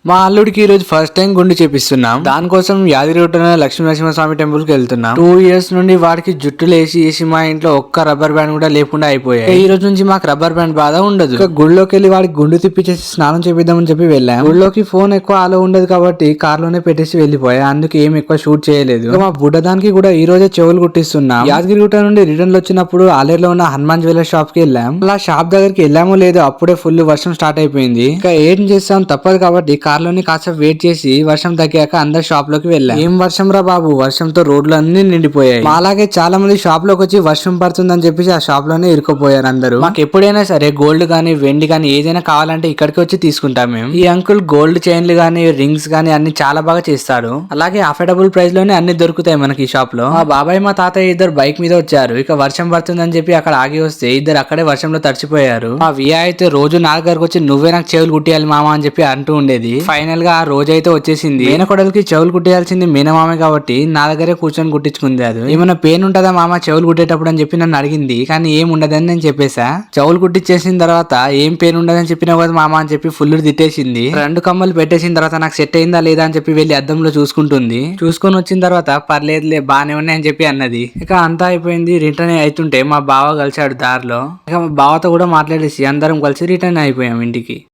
మా అల్లుడికి ఈ రోజు ఫస్ట్ టైం గుండు చేపిస్తున్నాం. దానికోసం యాదగిరిగుట్ట లక్ష్మీ నరసింహస్వామి టెంపుల్ కి వెళ్తున్నాం. 2 years నుండి వాడికి జుట్టులు వేసి మా ఇంట్లో ఒక్క రబ్బర్ బ్యాండ్ కూడా లేకుండా అయిపోయాయి. ఈ రోజు నుంచి మాకు రబ్బర్ బ్యాండ్ బాధ ఉండదు. ఇక గుళ్ళోకి వెళ్ళి వాడికి గుండు తిప్పించేసి స్నానం చేపిద్దామని చెప్పి వెళ్ళాం. గుళ్ళోకి ఫోన్ ఎక్కువ ఆలో ఉండదు కాబట్టి కార్ లోనే పెట్టేసి వెళ్ళిపోయా. అందుకే ఏం ఎక్కువ షూట్ చేయలేదు. ఇక మా బుడ్డదానికి కూడా ఈ రోజే చెవులు కుట్టిస్తున్నాం. యాదగిరిగుట్ట నుండి రిటర్న్ లో వచ్చినప్పుడు ఆలేరులో ఉన్న హనుమాన్ జ్యువెలర్ షాప్ కి వెళ్ళాం. అలా షాప్ దగ్గరికి వెళ్ళామో లేదో అప్పుడే ఫుల్ వర్షం స్టార్ట్ అయిపోయింది. ఇక ఏం చేస్తాం తప్పదు కాబట్టి కార్ లోని కాసేపు వెయిట్ చేసి వర్షం తగ్గాక అందరు షాప్ లోకి వెళ్ళాం. ఏం వర్షం రా బాబు, వర్షంతో రోడ్లు అన్ని నిండిపోయాయి. అలాగే చాలా మంది షాప్ లోకి వచ్చి వర్షం పడుతుందని చెప్పేసి ఆ షాప్ లోనే ఇరుక్కుపోయారు అందరూ. మాకు ఎప్పుడైనా సరే గోల్డ్ గానీ వెండి గానీ ఏదైనా కావాలంటే ఇక్కడికి వచ్చి తీసుకుంటాం మేము. ఈ అంకుల్ గోల్డ్ చైన్లు గానీ రింగ్స్ గానీ అన్ని చాలా బాగా చేస్తాడు. అలాగే అఫోర్డబుల్ ప్రైస్ లోనే అన్ని దొరుకుతాయి మనకి ఈ షాప్ లో. మా బాబాయ్ మా తాతయ్య ఇద్దరు బైక్ మీద వచ్చారు. ఇక వర్షం పడుతుందని చెప్పి అక్కడ ఆగి వస్తే ఇద్దరు అక్కడే వర్షంలో తడిచిపోయారు. మా వియా అయితే రోజు నా దగ్గరకు వచ్చి నువ్వే నాకు చెవులు కుట్టియాలి మామ అని చెప్పి అంటూ ఉండేది. ఫైనల్ గా ఆ రోజు అయితే వచ్చేసింది. మేనకోడలికి చెవులు కుట్టేయాల్సింది మేనమామే కాబట్టి నా దగ్గరే కూర్చొని కుట్టించుకుంది. అది ఏమైనా పెయిన్ ఉంటుందా మామ చెవులు కుట్టేటప్పుడు అని చెప్పి నన్ను అడిగింది. కానీ ఏం ఉండదని నేను చెప్పేసా. చెవులు కుట్టించేసిన తర్వాత ఏం పెయిన్ ఉండదని చెప్పినా కదా మామ అని చెప్పి ఫుల్ తిట్టేసింది. 2 కమ్మలు పెట్టేసిన తర్వాత నాకు సెట్ అయిందా లేదా అని చెప్పి వెళ్ళి అద్దంలో చూసుకుంటుంది. చూసుకొని వచ్చిన తర్వాత పర్లేదులే బానే ఉన్నాయని చెప్పి అన్నది. ఇక అంతా అయిపోయింది. రిటర్న్ అవుతుంటే మా బావ కలిసాడు దారిలో. ఇక మా బావతో కూడా మాట్లాడేసి అందరం కలిసి రిటర్న్ అయిపోయాం ఇంటికి.